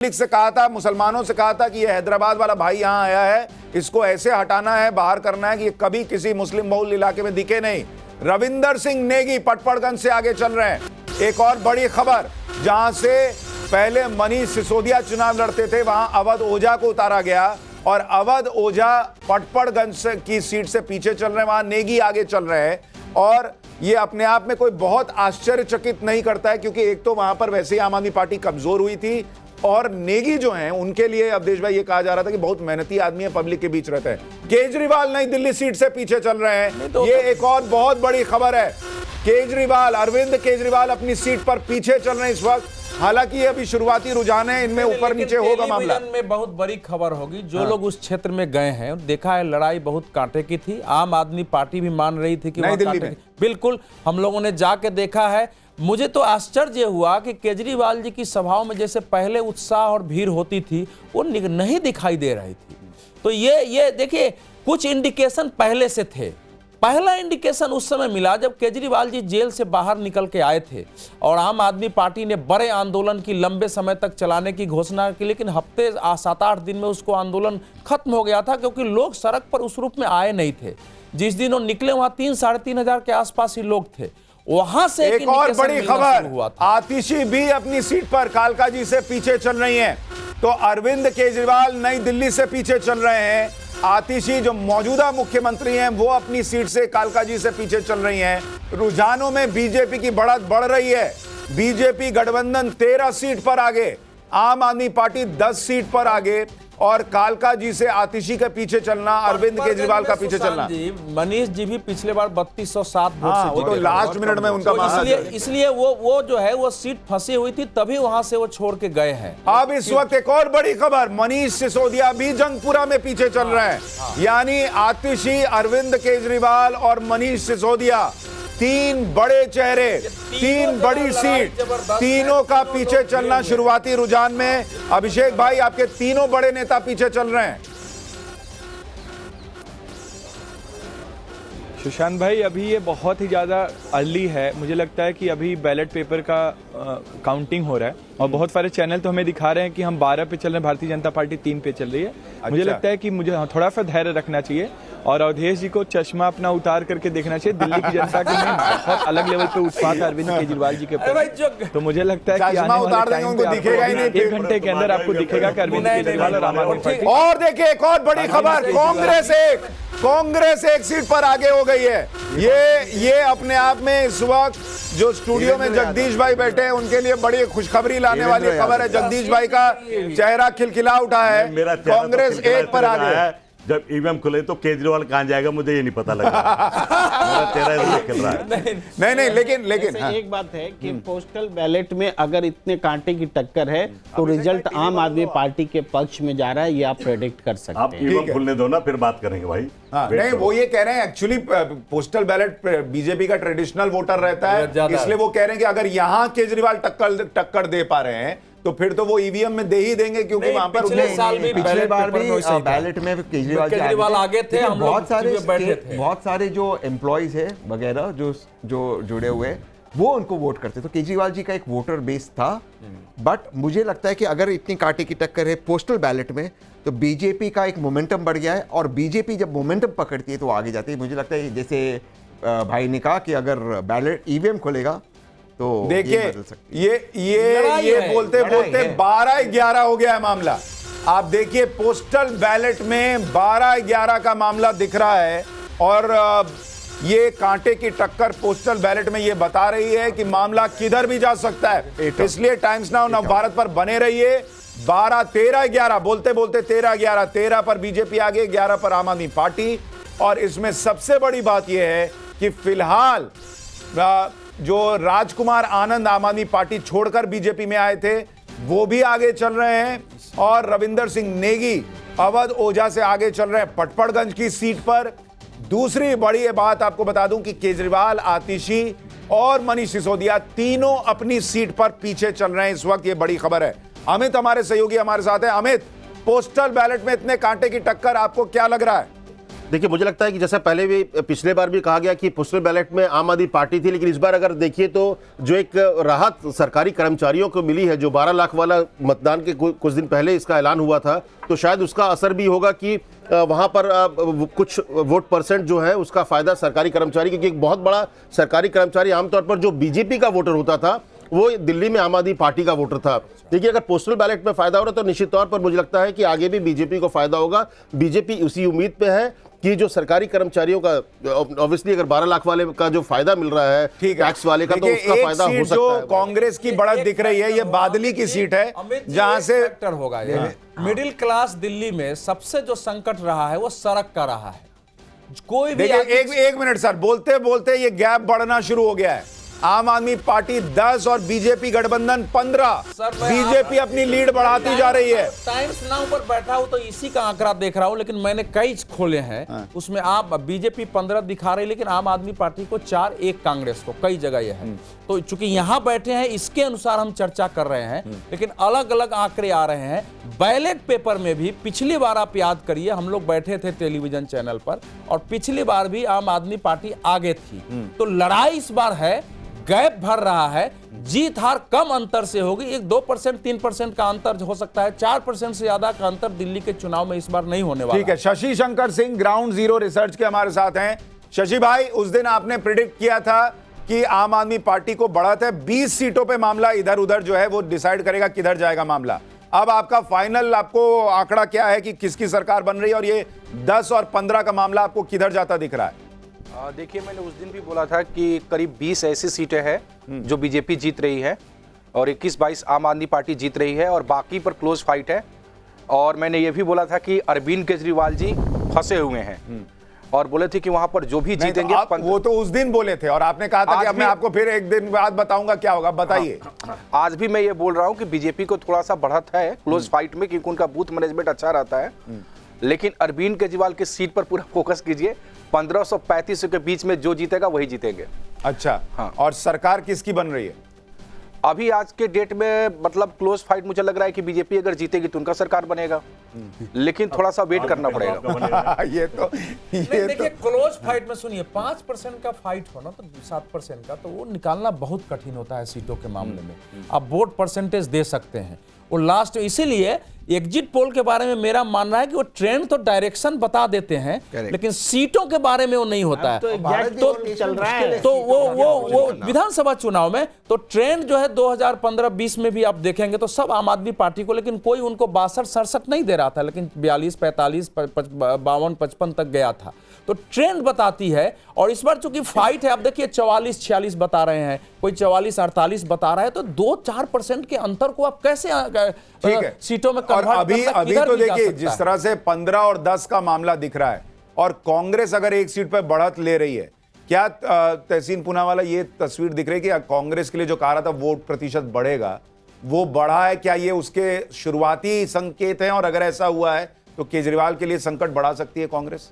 Public से कहा था, मुसलमानों से कहा था कि ये हैदराबाद वाला भाई यहाँ आया है, इसको ऐसे हटाना है, बाहर करना है कि ये कभी किसी मुस्लिम बहुल इलाके में दिखे नहीं। रविंदर सिंह नेगी पटपड़गंज से आगे चल रहे हैं। एक और बड़ी खबर, जहां से पहले मनीष सिसोदिया चुनाव लड़ते थे, वहां अवध ओझा को उतारा गया और अवध ओझा पटपड़गंज की सीट से पीछे चल रहे हैं, वहां नेगी आगे चल रहे हैं। और ये अपने आप में कोई बहुत आश्चर्यचकित नहीं करता है, क्योंकि एक तो वहां पर वैसे ही आम आदमी पार्टी कमजोर हुई थी और नेगी जो हैं उनके लिए अवधेश भाई ये कहा जा रहा था कि बहुत मेहनती आदमी है, पब्लिक के बीच रहते हैं। केजरीवाल नई दिल्ली सीट से पीछे चल रहे हैं, ये एक और बहुत बड़ी खबर है। केजरीवाल, अरविंद केजरीवाल अपनी सीट पर पीछे चल रहे हैं इस वक्त। हालांकि ये अभी शुरुआती रुझान है, इनमें ऊपर नीचे होगा मामला। में बहुत बड़ी खबर होगी। जो लोग उस क्षेत्र में गए हैं, देखा है लड़ाई बहुत कांटे की थी। आम आदमी पार्टी भी मान रही थी कि नई दिल्ली में बिल्कुल, हम लोगों ने जाके देखा है। मुझे तो आश्चर्य हुआ कि केजरीवाल जी की सभाओं में जैसे पहले उत्साह और भीड़ होती थी, वो नहीं दिखाई दे रही थी। तो ये देखिए, कुछ इंडिकेशन पहले से थे। पहला इंडिकेशन उस समय मिला जब केजरीवाल जी जेल से बाहर निकल के आए थे और आम आदमी पार्टी ने बड़े आंदोलन की लंबे समय तक चलाने की घोषणा की, लेकिन हफ्ते 7-8 दिन में उसको आंदोलन खत्म हो गया था, क्योंकि लोग सड़क पर उस रूप में आए नहीं थे। जिस दिन वो निकले वहां 3-3.5 हजार के आसपास ही लोग थे। वहां से एक और बड़ी खबर, आतिशी भी अपनी सीट पर कालका जी से पीछे चल रही हैं। तो अरविंद केजरीवाल नई दिल्ली से पीछे चल रहे हैं, आतिशी जो मौजूदा मुख्यमंत्री हैं वो अपनी सीट से कालका जी से पीछे चल रही हैं। रुझानों में बीजेपी की बढ़त बढ़ रही है। बीजेपी गठबंधन 13 सीट पर आगे, आम आदमी पार्टी 10 सीट पर आगे, और कालका जी से आतिशी के पीछे चलना, अरविंद केजरीवाल का पीछे चलना। मनीष जी भी पिछले बार 3207 वोट से वो तो लास्ट मिनट में उनका इसलिए वो जो है वो सीट फंसी हुई थी, तभी वहां से वो छोड़ के गए हैं। अब इस वक्त एक और बड़ी खबर, मनीष सिसोदिया भी जंगपुरा में पीछे चल रहे हैं। यानी आतिशी, अरविंद केजरीवाल और मनीष सिसोदिया, 3 बड़े चेहरे, 3 बड़ी सीट, तीनों का पीछे चलना शुरुआती रुझान में। अभिषेक भाई, आपके तीनों बड़े नेता पीछे चल रहे हैं। सुशांत भाई, अभी ये बहुत ही ज़्यादा अर्ली है। मुझे लगता है कि अभी बैलेट पेपर का काउंटिंग हो रहा है और बहुत सारे चैनल तो हमें दिखा रहे हैं कि हम 12 पे चल रहे हैं, भारतीय जनता पार्टी 3 पे चल रही है। मुझे लगता है कि मुझे थोड़ा सा धैर्य रखना चाहिए और अवधेश जी को चश्मा अपना उतार करके देखना चाहिए। दिल्ली की जनता के में बहुत अलग लेवल पे उत्साह है अरविंद केजरीवाल जी के प्रति। तो मुझे लगता है कि आने वाले टाइम पे दिखेगा ही नहीं, 1 घंटे के अंदर आपको दिखेगा कि अरविंद केजरीवाल और आम आदमी पार्टी। और देखिए एक और बड़ी खबर, कांग्रेस एक सीट पर आगे हो गई है। ये अपने आप में इस वक्त जो स्टूडियो में जगदीश भाई बैठे हैं उनके लिए बड़ी खुशखबरी लाने वाली खबर है। जगदीश भाई का चेहरा खिलखिला उठा है, कांग्रेस 1 पर आगे है। जब ईवीएम खुले तो केजरीवाल कहां जाएगा मुझे ये नहीं पता लगा। मेरा चेहरा खिल रहा है। नहीं, लेकिन हाँ। एक बात है कि पोस्टल बैलेट में अगर इतने कांटे की टक्कर है तो रिजल्ट आम आदमी पार्टी के पक्ष में जा रहा है, ये आप प्रेडिक्ट कर सकते हैं। आप ईवीएम खुलने दो ना, फिर बात करेंगे भाई। नहीं, वो ये कह रहे हैं एक्चुअली पोस्टल बैलेट बीजेपी का ट्रेडिशनल वोटर रहता है, इसलिए वो कह रहे हैं कि अगर यहाँ केजरीवाल टक्कर दे पा रहे हैं तो फिर तो वो ईवीएम में दे ही देंगे, क्योंकि वहां पर पिछले बार भी बैलेट में केजरीवाल आगे थे। हम बहुत सारे जो एम्प्लॉइज है वगैरह जो जुड़े हुए हैं वो उनको वोट करते, तो केजरीवाल जी का एक वोटर बेस था। बट मुझे लगता है कि अगर इतनी कांटे की टक्कर है पोस्टल बैलेट में तो बीजेपी का एक मोमेंटम बढ़ गया है, और बीजेपी जब मोमेंटम पकड़ती है तो आगे जाती है। मुझे लगता है जैसे भाई ने कहा कि अगर बैलेट ईवीएम खुलेगा तो देखिए ये बोलते 12-11 हो गया है मामला। आप देखिए पोस्टल बैलेट में 12-11 का मामला दिख रहा है, और ये कांटे की टक्कर पोस्टल बैलेट में ये बता रही है कि मामला किधर भी जा सकता है। इसलिए टाइम्स नाउ नवभारत पर बने रहिए। 12-13-11 बोलते 13-11, 13 पर बीजेपी आगे, 11 पर आम आदमी पार्टी। और इसमें सबसे बड़ी बात यह है कि फिलहाल जो राजकुमार आनंद आम आदमी पार्टी छोड़कर बीजेपी में आए थे वो भी आगे चल रहे हैं, और रविंदर सिंह नेगी अवध ओझा से आगे चल रहे हैं पटपड़गंज की सीट पर। दूसरी बड़ी बात आपको बता दूं कि केजरीवाल, आतिशी और मनीष सिसोदिया तीनों अपनी सीट पर पीछे चल रहे हैं इस वक्त। ये बड़ी खबर है। अमित हमारे सहयोगी हमारे साथ है। अमित, पोस्टल बैलेट में इतने कांटे की टक्कर, आपको क्या लग रहा है? देखिए, मुझे लगता है कि जैसा पहले भी पिछले बार भी कहा गया कि पोस्टल बैलेट में आम आदमी पार्टी थी, लेकिन इस बार अगर देखिए तो जो एक राहत सरकारी कर्मचारियों को मिली है, जो 12 लाख वाला मतदान के कुछ दिन पहले इसका ऐलान हुआ था, तो शायद उसका असर भी होगा कि वहां पर कुछ वोट परसेंट जो है उसका फायदा सरकारी कर्मचारी, क्योंकि एक बहुत बड़ा सरकारी कर्मचारी आमतौर पर जो बीजेपी का वोटर होता था वो दिल्ली में आम आदमी पार्टी का वोटर था। देखिए, अगर पोस्टल बैलेट में फायदा हो रहा है तो निश्चित तौर पर मुझे लगता है कि आगे भी बीजेपी को फायदा होगा। बीजेपी उसी उम्मीद पे है कि जो सरकारी कर्मचारियों का ऑब्वियसली अगर 12 लाख वाले का जो फायदा मिल रहा है टैक्स वाले का, तो उसका फायदा हो सकता है। जो कांग्रेस की बढ़त दिख रही है, ये बादली की सीट है जहां से फैक्टर होगा। मिडिल क्लास दिल्ली में सबसे जो संकट रहा है वो सड़क का रहा है। कोई भी देखिए, एक मिनट सर, बोलते बोलते ये गैप बढ़ना शुरू हो गया है। आम आदमी पार्टी 10 और बीजेपी गठबंधन 15। बीजेपी अपनी लीड बढ़ाती जा रही है। टाइम्स नाउ पर बैठा हूं तो इसी का आंकड़ा देख रहा हूं, लेकिन मैंने कई खोले हैं, उसमें आप बीजेपी 15 दिखा रही, लेकिन आम आदमी पार्टी को 4, 1 कांग्रेस को, कई जगह यह है। तो चूंकि यहां बैठे हैं इसके अनुसार हम चर्चा कर रहे हैं, लेकिन अलग अलग आंकड़े आ रहे हैं। बैलेट पेपर में भी पिछली बार आप याद करिए, हम लोग बैठे थे टेलीविजन चैनल पर और पिछली बार भी आम आदमी पार्टी आगे थी। तो लड़ाई इस बार है, गैप भर रहा है, जीत हार कम अंतर से होगी। एक 2%, 3% का अंतर हो सकता है, 4% से ज्यादा का अंतर दिल्ली के चुनाव में इस बार नहीं होने वाला। ठीक है, Shashi Shankar Singh ground zero research के हमारे साथ हैं। शशि भाई, उस दिन आपने प्रिडिक्ट किया था कि आम आदमी पार्टी को बढ़त है, 20 सीटों पे मामला इधर उधर जो है वो डिसाइड करेगा किधर जाएगा मामला। अब आपका फाइनल आपको आंकड़ा क्या है कि किसकी सरकार बन रही है, और ये 10 और 15 का मामला आपको किधर जाता दिख रहा है? देखिए, मैंने उस दिन भी बोला था कि करीब 20 ऐसी सीटें हैं जो बीजेपी जीत रही है और 21-22 आम आदमी पार्टी जीत रही है और बाकी पर क्लोज फाइट है। और मैंने ये भी बोला था कि अरविंद केजरीवाल जी फंसे हुए हैं और बोले थे कि वहां पर जो भी जीतेंगे तो वो तो उस दिन बोले थे और आपने कहा था कि अब मैं आपको फिर एक दिन बाद बताऊंगा क्या होगा, बताइए। आज भी मैं ये बोल रहा हूं कि बीजेपी को थोड़ा सा बढ़त है क्लोज फाइट में, क्योंकि उनका बूथ मैनेजमेंट अच्छा रहता है। लेकिन अरविंद केजरीवाल की सीट पर पूरा फोकस कीजिए, 1535 के बीच में जो जीतेगा वही जीतेंगे। अच्छा, हाँ। और सरकार किसकी बन रही है अभी आज के डेट में? मतलब क्लोज फाइट मुझे लग रहा है कि बीजेपी अगर जीतेगी तो उनका सरकार बनेगा, लेकिन थोड़ा सा वेट करना पड़ेगा। ये तो देखिए, क्लोज फाइट में सुनिए, 5% का फाइट हो ना तो 7% का, तो वो निकालना बहुत कठिन होता है सीटों के मामले में। आप वोट परसेंटेज दे सकते हैं वो लास्ट, इसीलिए एग्जिट पोल के बारे में मेरा मानना है कि वो ट्रेंड तो डायरेक्शन बता देते हैं, लेकिन सीटों के बारे में वो नहीं होता है। तो चल रहा है तो वो विधानसभा चुनाव में तो ट्रेंड जो है 2015-20 में भी आप देखेंगे तो सब आम आदमी पार्टी को, लेकिन कोई उनको 62-67 नहीं दे रहा था, लेकिन 42, 45, 52, 55 तक गया था। तो ट्रेंड बताती है। और इस बार चूंकि फाइट है, आप देखिए 44-46 बता रहे हैं, कोई 44-48 बता रहा है, तो 2-4% के अंतर को आप कैसे सीटों में और अभी तो देखिए जिस तरह से 15 और 10 का मामला दिख रहा है और कांग्रेस अगर एक सीट पर बढ़त ले रही है, क्या तहसीन पूनावाला ये तस्वीर दिख रही है कि कांग्रेस के लिए जो कहा रहा था वोट प्रतिशत बढ़ेगा वो बढ़ा है? क्या ये उसके शुरुआती संकेत हैं, और अगर ऐसा हुआ है तो केजरीवाल के लिए संकट बढ़ा सकती है कांग्रेस?